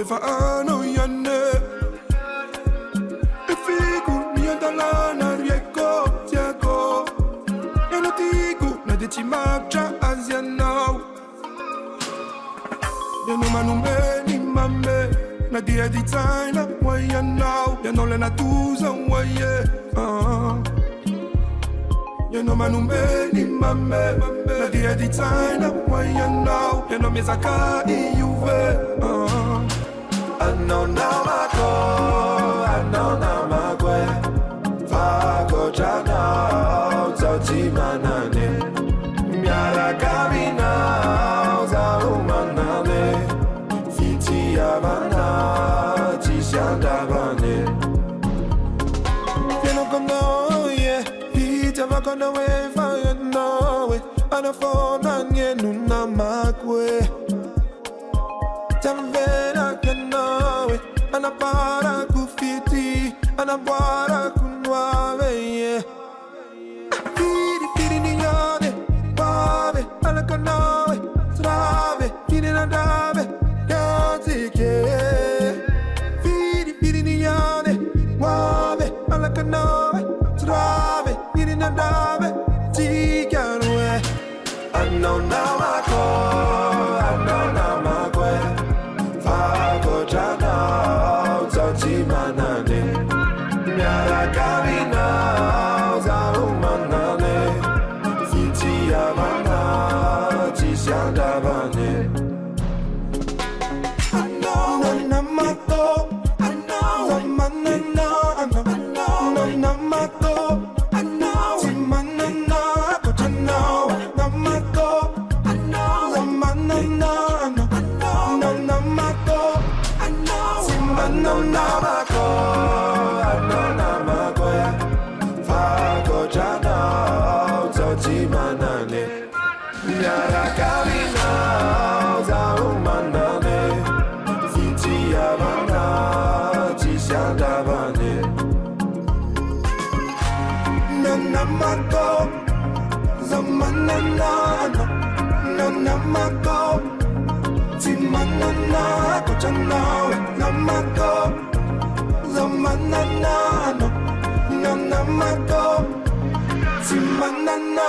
faano yanne e figu mi andalana rieko tiako e no tigu na de chimacha aziano e no manume ni mame na dia di taina waya now ya no le na tuza waya you know my number ni mame na dia di taina waya now you know me zaka iuve I know now my go I know now my way Fago jana Zoti manane Miara kamina Za umanane Fiti avana Tishanda bane You know come now yeah Fiti avana way Fire now Ana fona nye nuna makwe Tamvena kanawe Ana para kufiti Ana para kunwawe yeah Firi ni yane Babe Ana kanawe Srave Firi na dave Yantike Firi ni yane Babe Ana kanawe Srave Firi na dave Tikanwe I know now I go I know now my way Fago jana Zoti manane Miara kamina Za umanane Fiti avana Tishanda bane I know Nana mato I know Zamanana I know Nana mato I know Timanana Kojana Namato I know Zamanana I know Nana mato I know Timanana Namako I know Namako Fago jana Zoti manane Nyara kamina Za umanane Fiti avana Tishanda bane Nanamako Zamanana Nanamako Timanana Kojana Namako Zamanana Nanamako Timanana